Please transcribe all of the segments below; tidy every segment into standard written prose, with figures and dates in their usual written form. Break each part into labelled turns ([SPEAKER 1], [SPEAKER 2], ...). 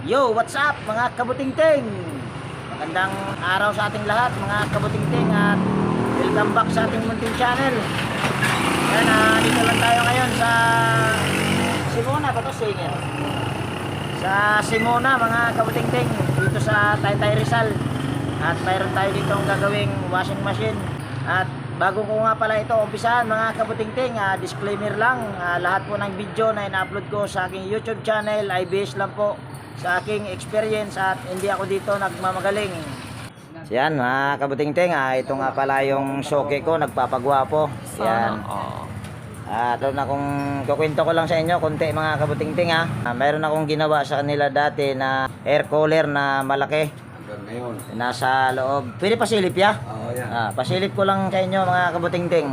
[SPEAKER 1] Yo, what's up mga kabutingting? Magandang araw sa ating lahat mga kabutingting at welcome back sa ating munting channel. Yan, dito lang tayo ngayon sa Simona ba to? Singer. Sa Simona mga kabutingting, dito sa Taytay Rizal. At mayroon tayo dito ang gagawing washing machine. At bago ko nga pala ito umpisahan mga kabutingting, disclaimer lang, lahat po ng video na ina-upload ko sa aking YouTube channel ay based lang po sa aking experience at hindi ako dito nagmamagaling. So yan mga kabutingting, ito nga pala yung soke ko, nagpapagwapo. Yan. Ito na, kung kukwento ko lang sa inyo konti mga kabutingting mayroon akong ginawa sa kanila dati na air cooler na malaki. Nasa loob. Pwede pasilip ya?
[SPEAKER 2] Oo, yan.
[SPEAKER 1] Pasilip ko lang sa inyo mga kabutingting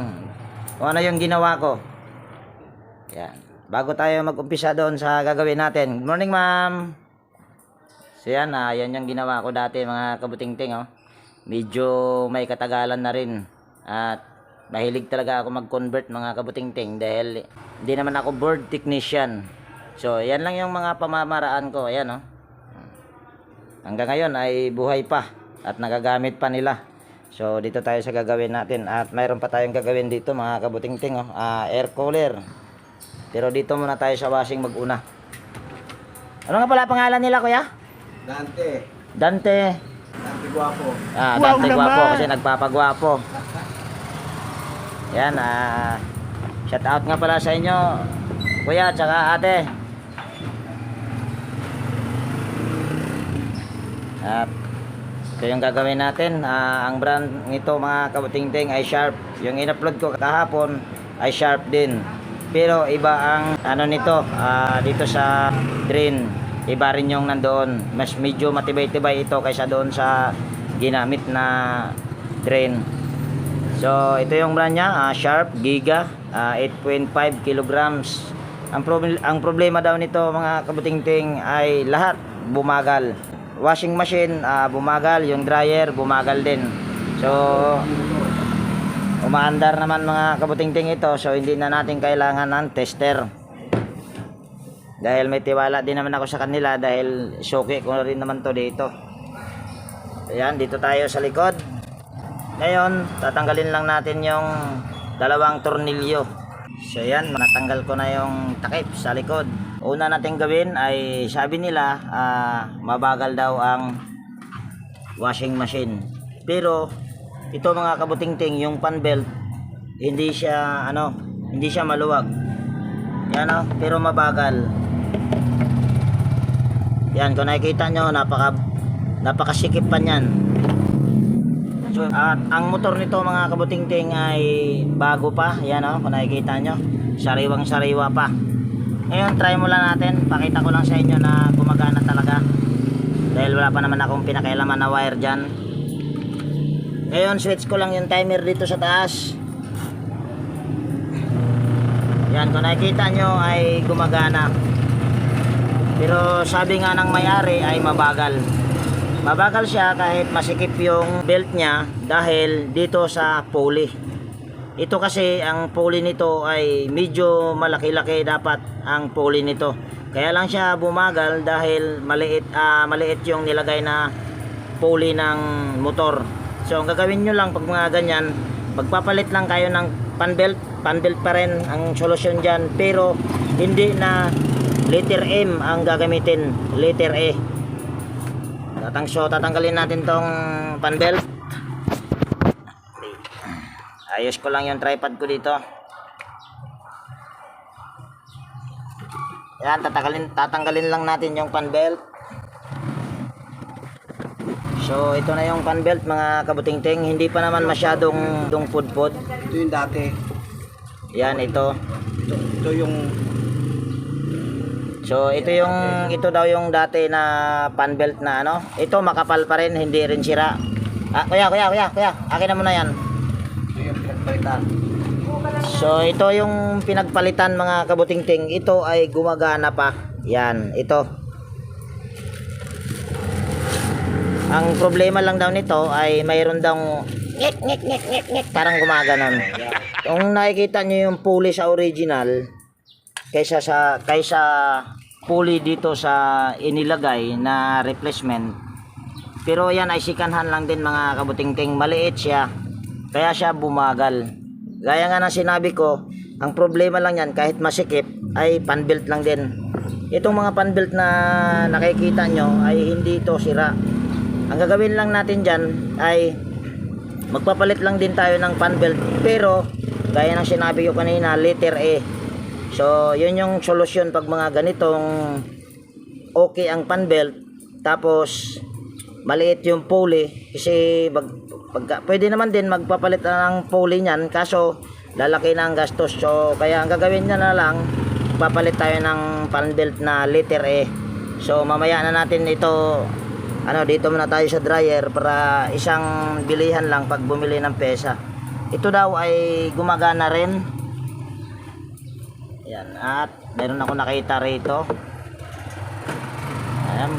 [SPEAKER 1] kung ano yung ginawa ko. Yan. Bago tayo mag-umpisa doon sa gagawin natin. Good morning ma'am. So yan, yan yung ginawa ko dati mga kabutingting. Medyo may katagalan na rin. At mahilig talaga ako mag-convert mga kabutingting dahil hindi naman ako board technician. So yan lang yung mga pamamaraan ko. Ayan hanggang ngayon ay buhay pa at nagagamit pa nila. So dito tayo sa gagawin natin. At mayroon pa tayong gagawin dito mga kabutingting. Air cooler. Pero dito muna tayo sa washing mag-una. Ano nga pala pangalan nila kuya?
[SPEAKER 2] Dante.
[SPEAKER 1] Dante.
[SPEAKER 2] Dante Guapo.
[SPEAKER 1] Dante Guapo kasi nagpapagwapo. Yan, shout out nga pala sa inyo kuya at saka ate. At ito yung gagawin natin. Ang brand nito mga kabutingting ay Sharp. Yung in-upload ko kahapon ay Sharp din. Pero iba ang ano nito, dito sa drain. Iba rin yung nandoon. Mas medyo matibay-tibay ito kaysa doon sa ginamit na drain. So ito yung brand niya, Sharp Giga, 8.5 kilograms. Ang problema daw nito mga kabutingting ay lahat bumagal. Washing machine bumagal, yung dryer bumagal din. So umaandar naman mga kabutingting ito, so hindi na natin kailangan ng tester. Dahil may tiwala din naman ako sa kanila dahil soke ko rin naman to dito. Ayan, dito tayo sa likod. Ngayon, tatanggalin lang natin yung dalawang tornilyo. So ayan, natanggal ko na yung takip sa likod. Una natin gawin ay sabi nila mabagal daw ang washing machine. Pero ito mga kabutingting, yung pan belt hindi siya maluwag. Yan pero mabagal. Yan, kung nakikita nyo, napakasikip pa niyan. So, at ang motor nito mga kabutingting ay bago pa. Yan kung nakikita nyo, sariwang sariwa pa. Ngayon, try mo lang natin. Pakita ko lang sa inyo na gumagana talaga. Dahil wala pa naman akong pinakailaman na wire dyan. Ngayon, switch ko lang yung timer dito sa taas. Yan, kung nakikita nyo ay gumagana. Pero sabi nga ng may-ari ay mabagal. Mabagal siya kahit masikip yung belt niya dahil dito sa pulley. Ito kasi ang pulley nito ay medyo malaki-laki dapat ang pulley nito. Kaya lang siya bumagal dahil maliit yung nilagay na pulley ng motor. So ang gagawin nyo lang pag mga ganyan, magpapalit lang kayo ng pan belt pa rin ang solusyon dyan. Pero hindi na letter M ang gagamitin, letter E. So tatanggalin natin tong pan belt. Ayos ko lang yung tripod ko dito. Yan, tatanggalin lang natin yung pan belt. So ito na yung pan belt mga kabutingting, hindi pa naman masyadong pudpud.
[SPEAKER 2] Ito yung dati.
[SPEAKER 1] Yan, ito.
[SPEAKER 2] Ito yung...
[SPEAKER 1] So ito daw yung dati na pan belt na Ito makapal pa rin, hindi rin sira. Kuya, akin na muna yan.
[SPEAKER 2] Ito yung pinagpalitan.
[SPEAKER 1] So ito yung pinagpalitan mga kabutingting. Ito ay gumagana pa. Yan, ito. Ang problema lang daw nito ay mayroon daw ngek, parang gumaganon. Kung nakikita nyo yung pulley sa original kaysa pulley dito sa inilagay na replacement. Pero yan ay sikanhan lang din mga kabutingting, maliit siya. Kaya siya bumagal. Gaya nga ng sinabi ko, ang problema lang yan kahit masikip ay panbelt lang din. Itong mga panbelt na nakikita nyo ay hindi ito sira. Ang gagawin lang natin dyan ay magpapalit lang din tayo ng panbelt. Pero gaya ng sinabi ko kanina, letter E. So yun yung solusyon pag mga ganitong okay ang panbelt. Tapos maliit yung pulley. Kasi pwede naman din magpapalit ng pulley nyan. Kaso lalaki na ang gastos. So kaya ang gagawin nyo na lang, papalit tayo ng panbelt na letter E. So mamaya na natin ito, dito muna tayo sa dryer para isang bilihan lang pag bumili ng pesa. Ito daw ay gumagana rin. Yan, at meron ako nakita rito. Ayan,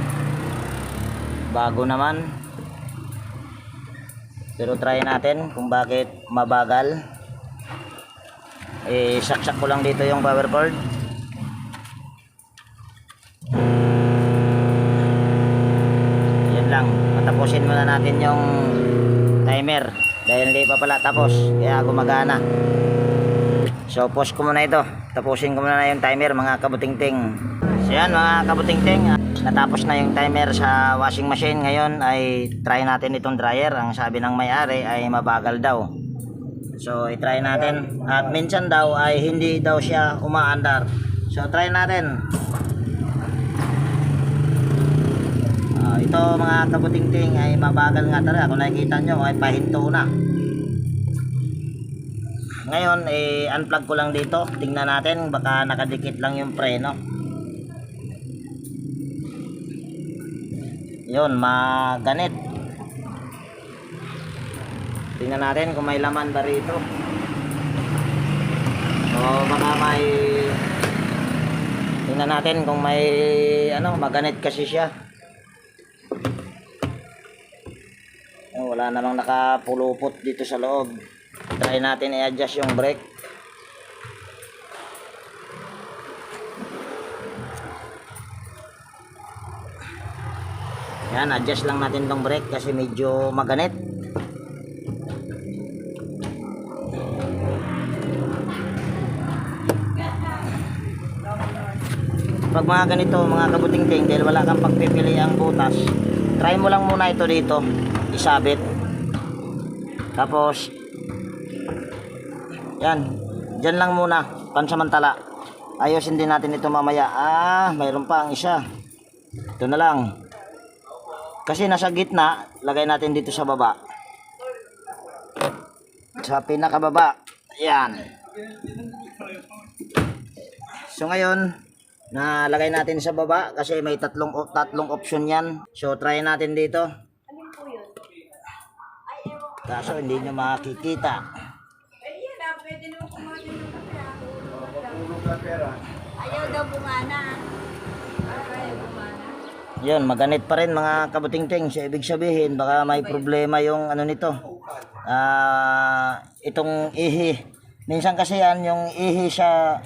[SPEAKER 1] bago naman. Pero try natin kung bakit mabagal. Saksak ko lang dito yung power cord. Yan lang, matapusin muna natin yung timer dahil hindi pa pala tapos, kaya gumagana. So pause ko muna ito, tapusin ko muna na yung timer mga kabutingting. So yan mga kabutingting, natapos na yung timer sa washing machine. Ngayon ay try natin itong dryer. Ang sabi ng may-ari ay mabagal daw. So i-try natin. At minsan daw ay hindi daw siya umaandar. So try natin. Ito mga kabutingting ay mabagal nga talaga. Kung nakikita nyo ay pahinto na. Ngayon unplug ko lang dito. Tingnan natin, baka nakadikit lang yung preno. Yun, maganit. Tingnan natin kung may laman ba rito. So baka may, tingnan natin kung may maganit kasi siya. Wala namang nakapulupot dito sa loob. Try natin i-adjust yung brake. Yan, adjust lang natin tong brake kasi medyo maganit. Pag mga ganito mga kabutingting, dahil wala kang pagpipili ang butas, try mo lang muna ito dito, isabit. Tapos yan, dyan lang muna pansamantala. Ayusin din natin ito mamaya. Mayroon pa ang isa. Ito na lang. Kasi nasa gitna, lagay natin dito sa baba. Sa pinakababa. Yan. So ngayon, nalagay natin sa baba kasi may tatlong option yan. So try natin dito. Kaso hindi nyo makikita.
[SPEAKER 3] Ayaw daw bumana.
[SPEAKER 1] Yun, maganit pa rin mga kabutingting. So ibig sabihin baka may problema yung nito. Itong ihi. Minsan kasi yan, yung ihi sa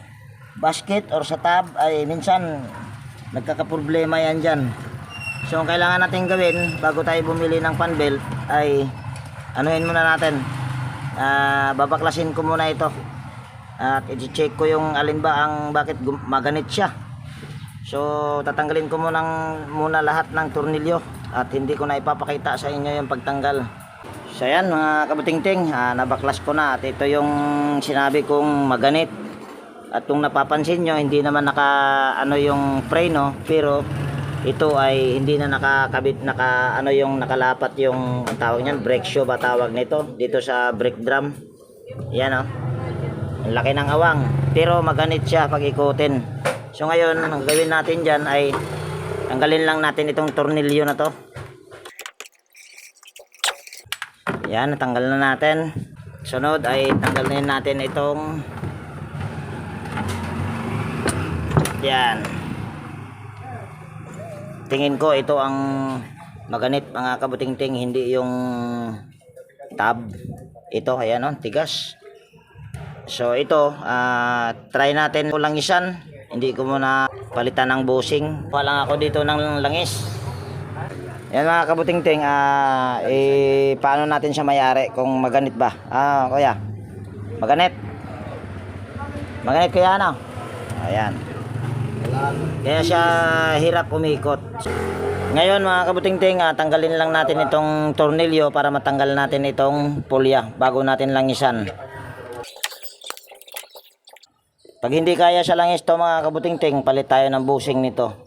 [SPEAKER 1] basket or sa tab ay minsan nagkakaproblema yan dyan. So ang kailangan natin gawin bago tayo bumili ng panbelt ay anuhin muna natin. Babaklasin ko muna ito. At i-check ko yung alin ba ang bakit maganit siya. So tatanggalin ko muna lahat ng tornilyo at hindi ko na ipapakita sa inyo yung pagtanggal. So yan mga kabutingting, nabaklas ko na at ito yung sinabi kong maganit. At kung napapansin nyo, hindi naman yung preno, pero ito ay hindi na nakakabit, nakalapat yung tawag niyan, brake shoe ba tawag nito dito sa brake drum. Yan ang laki ng awang, pero maganit siya pag ikutin. So ngayon, ang gawin natin dyan ay tanggalin lang natin itong tornilyo na to. Yan, natanggal na natin. Sunod ay tanggalin natin itong yan. Tingin ko ito ang maganit mga kabutingting, hindi yung tab. Ito, ayan tigas. So ito, try natin ulangisan hindi ko muna palitan ng bushing. Wala ako dito ng langis. Yan mga kabutingting, paano natin siya mayari kung maganit ba? Kuya, maganit. Maganit kuya, ano? Ayan. Kaya siya hirap umikot. Ngayon mga kabutingting, tanggalin lang natin itong tornilyo para matanggal natin itong pulya bago natin langisan. Pag hindi kaya siya langis to mga kabutingting, palit tayo ng bushing nito.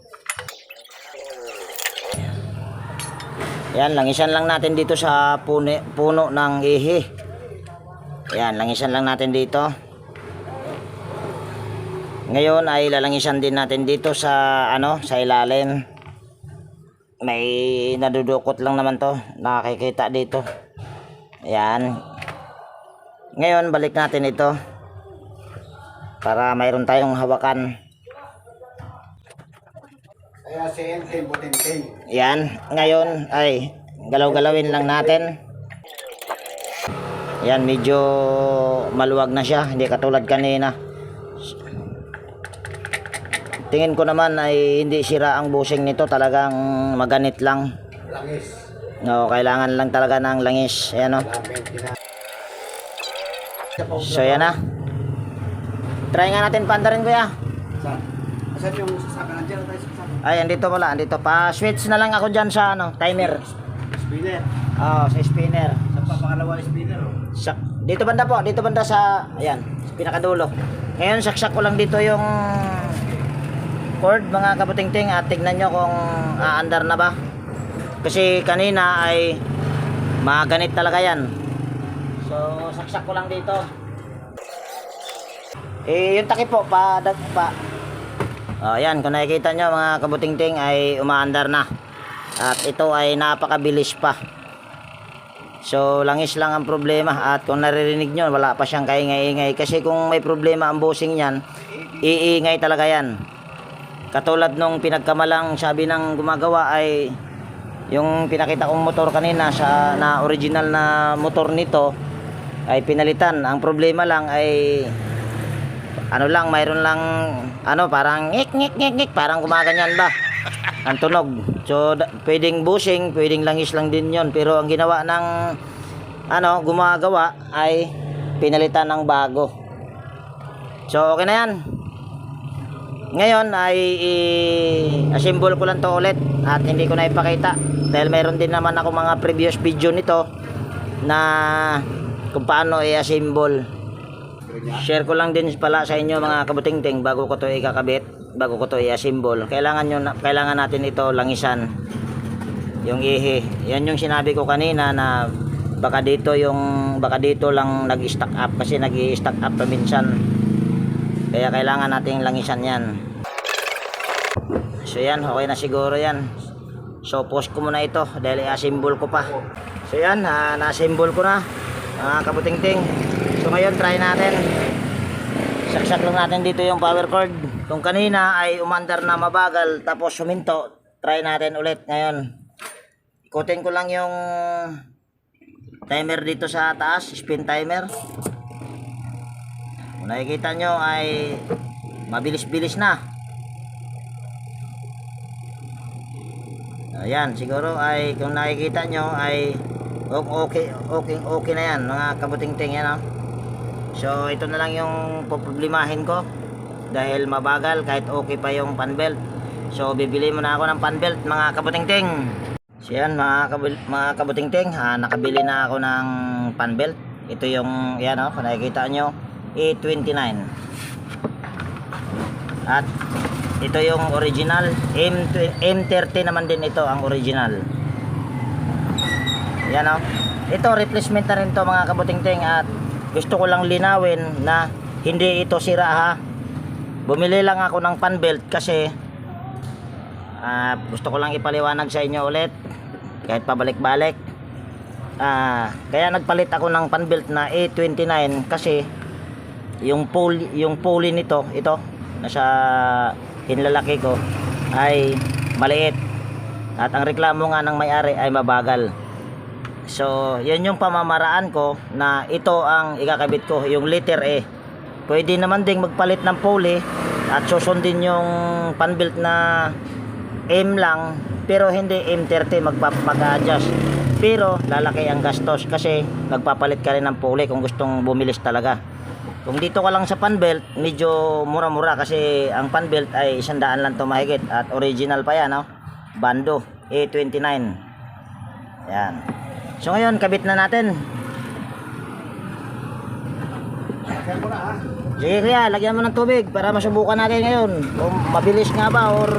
[SPEAKER 1] Yan, langisan lang natin dito sa puno ng ihi. Yan, langisan lang natin dito. Ngayon ay lalangisan din natin dito sa sa ilalim. May nadudukot lang naman to, nakikita dito. Yan. Ngayon balik natin ito para mayroon tayong hawakan.
[SPEAKER 2] Kaya si Ente Butingting.
[SPEAKER 1] Yan, ngayon ay galaw-galawin lang natin. Yan, medyo maluwag na siya, hindi katulad kanina. Tingin ko naman ay hindi sira ang bushing nito, talagang maganit lang.
[SPEAKER 2] Langis.
[SPEAKER 1] No, kailangan lang talaga ng langis. Ayan o. So yan na. Try nga natin pandarin kuya.
[SPEAKER 2] Saan yung sasaka nandiyan tayo sasaka?
[SPEAKER 1] Ay, andito wala, andito. Pa-switch na lang ako dyan sa timer.
[SPEAKER 2] Spinner.
[SPEAKER 1] Sa spinner.
[SPEAKER 2] Sa papakalawa spinner.
[SPEAKER 1] Dito banda po, dito banda sa, ayan, sa pinakadulo. Ngayon, saksak ko lang dito yung cord mga kabutingting at tignan nyo kung aandar na ba. Kasi kanina ay maganit talaga yan. So, saksak ko lang dito. Yung takip po, pa. Ayan, kung nakikita nyo mga kabutingting ay umaandar na. At ito ay napakabilis pa. So langis lang ang problema. At kung naririnig nyo, wala pa siyang kaingay-ingay. Kasi kung may problema ang bushing yan, iingay talaga yan. Katulad nung pinagkamalang sabi ng gumagawa ay yung pinakita kong motor kanina na original na motor nito ay pinalitan. Ang problema lang ay mayroon lang parang ngik, parang gumaganyan ba ang tunog. So pwedeng bushing, pwedeng langis lang din yon, pero ang ginawa ng gumagawa ay pinalitan ng bago. So okay na yan. Ngayon ay assemble ko lang to ulit at hindi ko na ipakita dahil mayroon din naman ako mga previous video nito na kung paano i-assemble. Share ko lang din pala sa inyo mga kabutingting bago ko to ikakabit, bago ko to i-assemble. Kailangan natin ito langisan. Yung ihi. Yan yung sinabi ko kanina na baka dito lang nag-stack up kasi nag-stack up pa minsan. Kaya kailangan nating langisan yan. So yan, okay na siguro yan. So post ko muna ito dahil i-assemble ko pa. So yan, na-assemble ko na mga kabutingting. So ngayon try natin. Saksak lang natin dito yung power cord. Kung kanina ay umandar na mabagal tapos suminto, try natin ulit ngayon. Ikutin ko lang yung timer dito sa taas, spin timer. Kung nakikita nyo ay mabilis-bilis na. Ayan, siguro ay kung nakikita nyo ay okay na yan mga kabutingting yan. So ito na lang yung poproblemahin ko dahil mabagal kahit okay pa yung pan belt. So bibili muna ako ng pan belt mga kabutingting. So yan mga kabutingting, nakabili na ako ng pan belt. Ito yung yan kung nakikita nyo A29. At ito yung original M30 naman din, ito ang original. Yan ito replacement na rin to mga kabutingting. At gusto ko lang linawin na hindi ito sira ha. Bumili lang ako ng pan belt kasi gusto ko lang ipaliwanag sa inyo ulit kahit pabalik-balik. Kaya nagpalit ako ng pan belt na A29 kasi yung pulley nito, ito nasa hinlalaki ko ay maliit at ang reklamo nga ng may-ari ay mabagal. So yun yung pamamaraan ko na ito ang ikakabit ko, yung letter E. Pwede naman ding magpalit ng pulley at susundin yung pan belt na M lang, pero hindi M30 mag-adjust. Pero lalaki ang gastos kasi magpapalit ka rin ng pulley kung gustong bumilis talaga. Kung dito ka lang sa pan belt, medyo mura-mura kasi ang pan belt ay 100 lang to mahigit at original pa yan, no? Bando A29. Yan. So ngayon, kabit na natin.
[SPEAKER 2] Lagyan mo na ha.
[SPEAKER 1] Sige kuya, lagyan mo ng tubig para masubukan natin ngayon kung mabilis nga ba or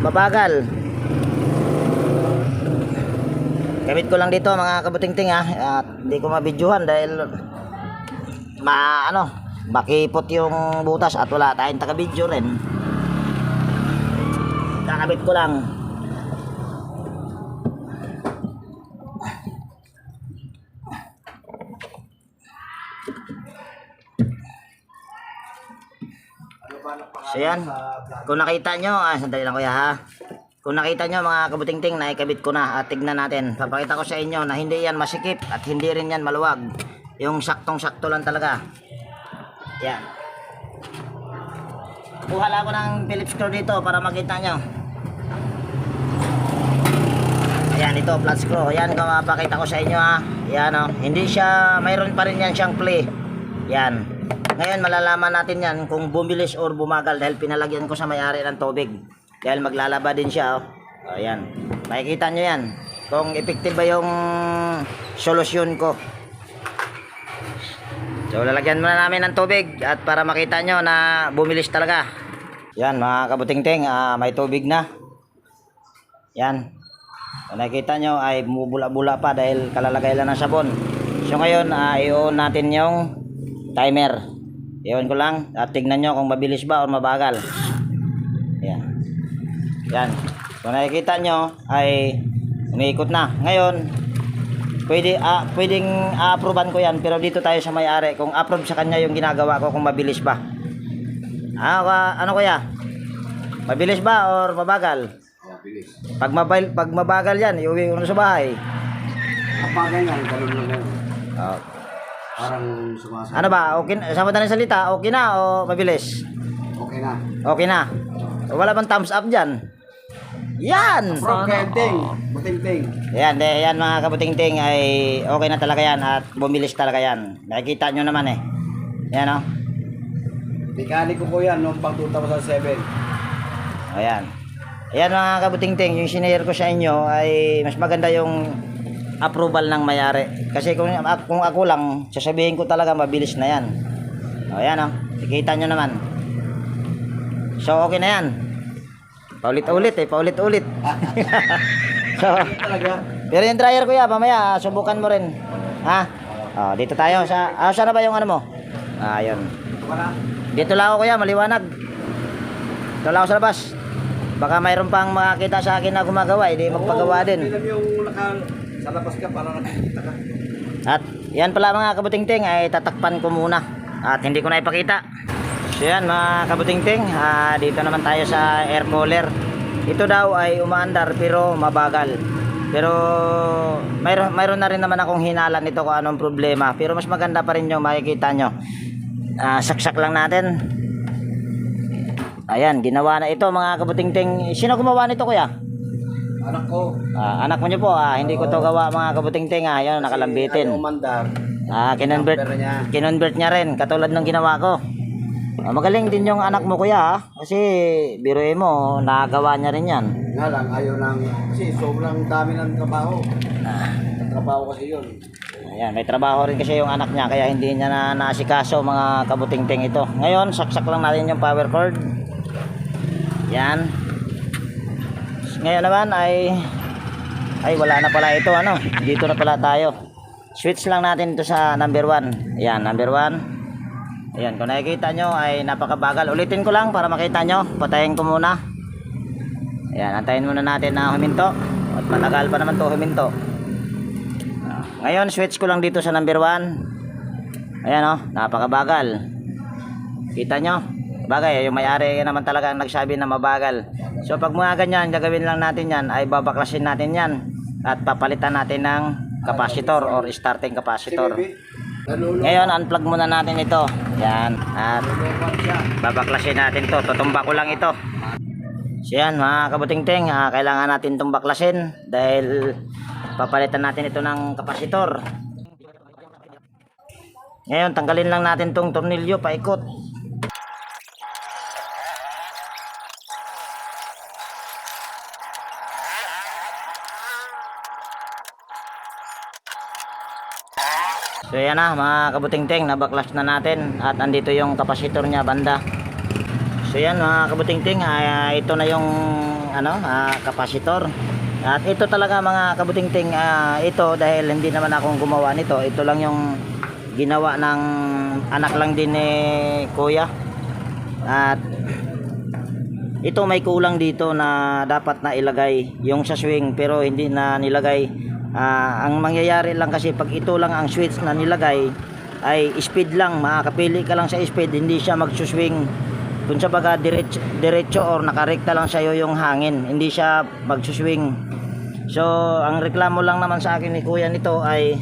[SPEAKER 1] mabagal. Kabit ko lang dito mga kabutingting ha, at hindi ko mabidyohan dahil makipot yung butas at wala tayong taga-video rin. Kakabit ko lang. So yan, kung nakita nyo, sandali lang kuya ha. Kung nakita nyo mga kabutingting, naikabit ko na at tignan natin. Papakita ko sa inyo na hindi yan masikip at hindi rin yan maluwag. Yung saktong-sakto lang talaga. Yan. Kuha lang ako ng Phillips screw dito para makita nyo. Ayan, ito flat screw. Ayan, kung mapakita ko sa inyo ha. Ayan o, hindi siya, mayroon pa rin yan siyang play. Yan. Ngayon malalaman natin yan kung bumilis or bumagal dahil pinalagyan ko sa may-ari ng tubig. Dahil maglalaba din siya, oh. Ayan. Makikita nyo yan. Kung effective ba yung solusyon ko. So, lalagyan muna namin ng tubig at para makita nyo na bumilis talaga. Yan, mga kabutingting, may tubig na. Yan. Kung nakikita nyo ay bumubula-bula pa dahil kalalagay lang ng sabon. So, ngayon, i-on natin yung timer. I-on ko lang at tignan nyo kung mabilis ba o mabagal. Yan. Yan. Kung nakikita nyo ay umiikot na. Ngayon, pwedeng a-approvean ko yan pero dito tayo sa may-ari kung approve sa kanya yung ginagawa ko kung mabilis ba. Ano kuya? Mabilis ba or mabagal?
[SPEAKER 2] Mabilis.
[SPEAKER 1] Pag mabagal yan, iuwi ko na sa bahay.
[SPEAKER 2] Ang bagay nga, ganun lang ganun.
[SPEAKER 1] Oh.
[SPEAKER 2] Parang sumasabi.
[SPEAKER 1] Ano ba? Okay, sa madaling salita, okay na o mabilis?
[SPEAKER 2] Okay na.
[SPEAKER 1] Okay na. Wala bang thumbs up dyan? Yan!
[SPEAKER 2] From Kenting, Butingting.
[SPEAKER 1] Yan mga kabutingting ay okay na talaga yan at bumilis talaga yan. Nakikita nyo naman eh. Yan o.
[SPEAKER 2] Mekaniko ko yan noong pang 2007.
[SPEAKER 1] Ayan. Ayan mga kabutingting, yung sinare ko sa inyo ay mas maganda yung approval ng may-ari. Kasi kung ako lang, sasabihin ko talaga mabilis na yan. Ayan o. Nakikita nyo naman. So okay na yan. Paulit-ulit eh, paulit-ulit. So,
[SPEAKER 2] Talaga.
[SPEAKER 1] pero yung dryer kuya, mamaya subukan mo rin. Ha? Oh, dito tayo sa saan na ba yung ano mo? Ayun.
[SPEAKER 2] Wala.
[SPEAKER 1] Dito lang ako kuya, maliwanag. Dito lang ako sa labas. Baka mayroon pang makakita sa akin na gumagawa, hindi magpagawa din.
[SPEAKER 2] Hindi yung sa labas ka para nakikita ka.
[SPEAKER 1] At yan pala mga kabutingting ay tatakpan ko muna. At hindi ko na ipakita. So yan mga kabutingting, dito naman tayo sa air cooler. Ito daw ay umaandar pero mabagal. Pero mayroon na rin naman akong hinalan nito kung anong problema. Pero mas maganda pa rin yung makikita nyo. Saksak lang natin. Ayan, ginawa na ito mga kabutingting. Sino gumawa nito kuya?
[SPEAKER 2] Anak ko.
[SPEAKER 1] Anak mo nyo po, hindi ko to gawa mga kabutingting. Ayan, nakalambitin.
[SPEAKER 2] Ayaw umandar.
[SPEAKER 1] Kinonvert niya rin, katulad ng ginawa ko. Magaling din yung anak mo kuya kasi biruin mo, nagawa niya rin yan.
[SPEAKER 2] Nga lang, ayaw lang. Kasi sobrang dami ng trabaho. Trabaho kasi yun.
[SPEAKER 1] Ayan, may trabaho rin kasi yung anak niya kaya hindi niya na naasikaso mga kabutingting ito. Ngayon, saksak lang natin yung power cord. Yan. Ngayon naman ay wala na pala ito ano. Dito na pala tayo. Switch lang natin ito sa number 1. Ayan, number 1. Ayan, kung nakikita nyo ay napakabagal. Ulitin ko lang para makita nyo. Patayin ko muna. Ayan, antayin muna natin na huminto. At matagal pa naman to huminto. Ngayon, switch ko lang dito sa number 1. Ayan o, napakabagal. Kita nyo? Bagay, yung may-ari naman talaga ang nagsabi na mabagal. So pag mga ganyan, gagawin lang natin yan ay babaklasin natin yan. At papalitan natin ng capacitor or starting capacitor. Ngayon, unplug muna natin ito. Yan. At babaklasin natin to. Tutumba ko lang ito. So yan mga kabutingting, kailangan natin itong baklasin dahil papalitan natin ito ng kapasitor. Ngayon, tanggalin lang natin itong tornilyo paikot. So yan na mga kabutingting, nabaklas na natin at andito yung kapasitor niya banda. So yan mga kabutingting, ito na yung kapasitor. At ito talaga mga kabutingting, ito dahil hindi naman akong gumawa nito, ito lang yung ginawa ng anak lang din ni kuya. At ito may kulang dito na dapat na ilagay yung sa swing pero hindi na nilagay. Ang mangyayari lang kasi pag ito lang ang switch na nilagay ay speed lang, makakapili ka lang sa speed, hindi siya magsuswing kung sa baga diretso or nakarekta lang sa'yo yung hangin, hindi siya magsuswing. So ang reklamo lang naman sa akin ni kuya nito ay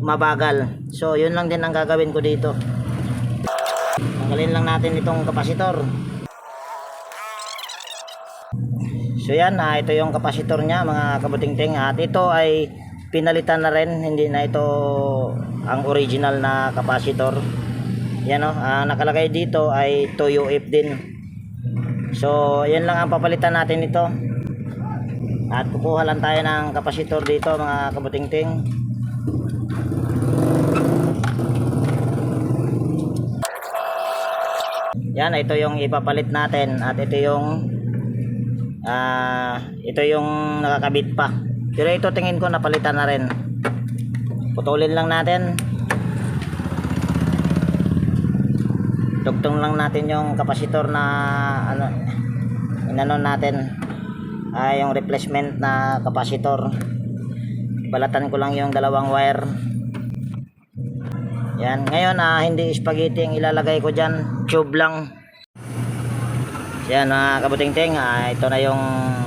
[SPEAKER 1] mabagal. So yun lang din ang gagawin ko dito. Tanggalin lang natin itong kapasitor. So yan, ito yung kapasitor niya mga kabutingting. At ito ay pinalitan na rin, hindi na ito ang original na kapasitor. Yan nakalagay dito ay 2UF din. So yan lang ang papalitan natin ito. At kukuha lang tayo ng kapasitor dito mga kabutingting. Yan, ito yung ipapalit natin at ito yung nakakabit pa. Pero ito tingin ko napalitan na rin. Putulin lang natin. Dugtong lang natin yung kapasitor na inano natin. Yung replacement na kapasitor. Balatan ko lang yung dalawang wire. Yan, ngayon hindi spaghetti ang ilalagay ko diyan, tube lang. Yan mga kabutingting, ito na yung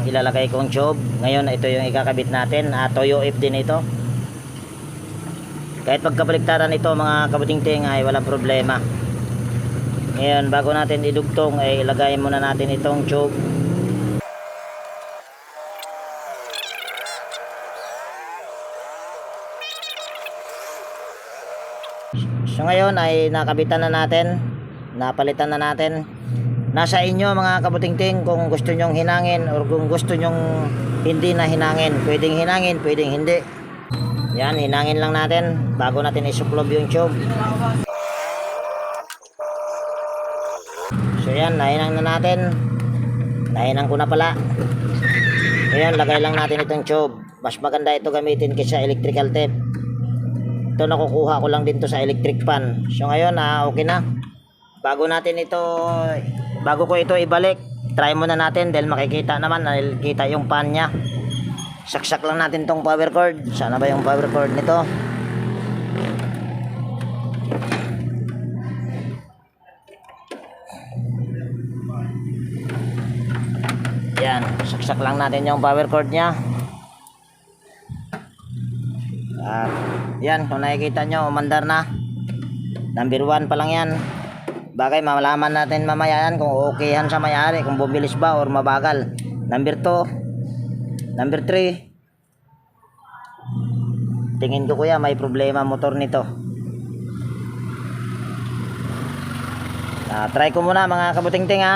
[SPEAKER 1] ilalagay kong tube. Ngayon ito yung ikakabit natin, TOYO-F din ito. Kahit pagkabaliktaran ito mga kabutingting ay walang problema. Ngayon bago natin idugtong ay ilagay muna natin itong tube. So ngayon ay nakabitan na natin, napalitan na natin. Nasa inyo mga kabutingting kung gusto nyong hinangin or kung gusto nyong hindi na hinangin. Pwedeng hinangin, pwedeng hindi. Yan, hinangin lang natin bago natin isuplob yung tube. So yan, nahinang na natin. Nahinang ko na pala. Ayan, lagay lang natin itong tube. Mas maganda ito gamitin kaysa electrical tape. Ito nakukuha ko lang dito sa electric pan. So ngayon, okay na. Bago ko ito ibalik, try muna natin dahil makikita naman, nakikita yung pan nya. Saksak lang natin tong power cord. Sana ba yung power cord nito? Yan, saksak lang natin yung power cord nya. Yan, kung nakikita nyo, umandar na. Number 1 pa lang yan. Bagay, malalaman natin mamaya yan kung okayhan sa may-ari, kung bumilis ba or mabagal. Number 2. Number 3. Tingin ko kuya, may problema motor nito. Try ko muna mga kabutingting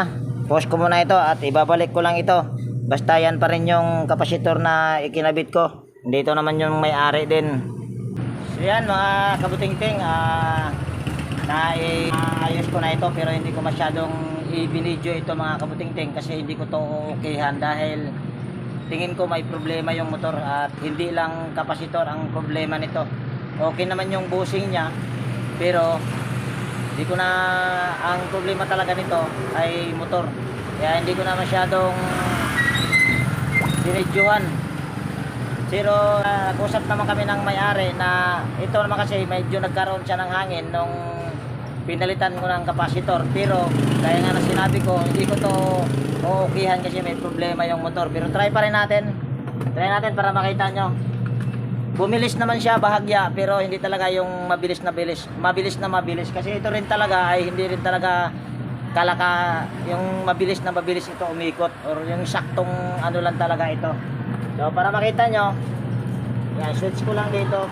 [SPEAKER 1] Post ko muna ito at ibabalik ko lang ito. Basta yan pa rin yung kapasitor na ikinabit ko. Dito naman yung may-ari din. So yan mga kabutingting, naayos ko na ito pero hindi ko masyadong i-video ito mga kabutingting kasi hindi ko to okayhan dahil tingin ko may problema yung motor at hindi lang kapasitor ang problema nito. Okay naman yung bushing niya pero hindi ko na, ang problema talaga nito ay motor. Kaya hindi ko na masyadong dinidyohan. Pero nag-usap naman kami ng may-ari na ito naman kasi medyo nagkaroon siya ng hangin nung pinalitan ko ng kapasitor. Pero kaya nga na sinabi ko, hindi ko to okayhan kasi may problema yung motor. Pero try pa rin natin. Try natin para makita nyo. bumilis naman siya bahagya, pero hindi talaga yung mabilis na mabilis kasi ito rin talaga ay hindi rin talaga yung mabilis ito umikot, or yung saktong ano lang talaga ito. So para makita nyo, yan, switch ko lang dito.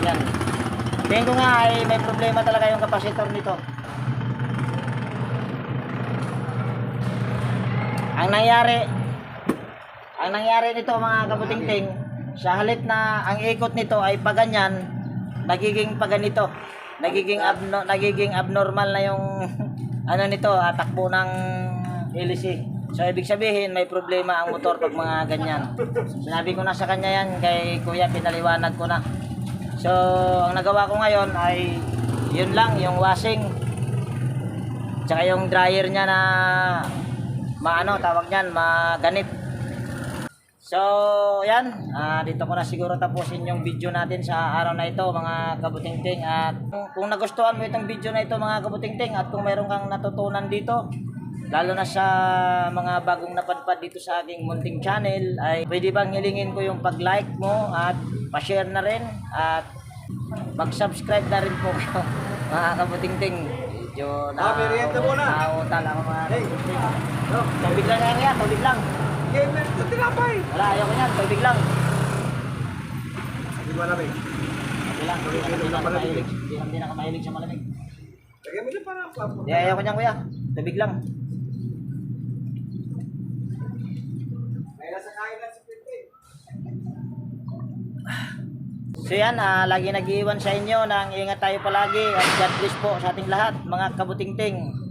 [SPEAKER 1] Yan, tingin ko nga ay may problema talaga yung capacitor nito. Ang nangyari nito mga kabutingting, sa halip na ang ikot nito ay paganyan, nagiging paganito. Nagiging abnormal na yung ano nito, takbo ng LC. So ibig sabihin may problema ang motor pag mga ganyan. Sinabi ko na sa kanya yan kay Kuya, pinaliwanag ko na. So ang nagawa ko ngayon ay yun lang, yung washing tsaka yung dryer niya na tawag niyan, maganit. So, yan. Dito ko na siguro tapusin yung video natin sa araw na ito, mga kabutingting. At kung nagustuhan mo itong video na ito, mga kabutingting, at kung mayroon kang natutunan dito, lalo na sa mga bagong napadpad dito sa aking munting channel, ay pwede bang hilingin ko yung pag-like mo at pa-share na rin at mag-subscribe na rin po kayo, mga kabutingting. Medyo
[SPEAKER 2] merienda muna.
[SPEAKER 1] nautal ako, mga kabutingting. Tubig lang yan, tubig lang.
[SPEAKER 2] Gamer, ito tinapay.
[SPEAKER 1] Wala, ayoko yan, tubig lang.
[SPEAKER 2] Hindi malamig.
[SPEAKER 1] Okay lang, hindi na kamahilig sa malamig.
[SPEAKER 2] Lagyan mo dyan para ako.
[SPEAKER 1] Hindi, ayoko niyan kuya, tubig lang.
[SPEAKER 2] May nasa kain na si Pipi.
[SPEAKER 1] So yan, lagi nag-iwan sa inyo ng ingat tayo palagi at God bless po sa ating lahat, mga kabutingting.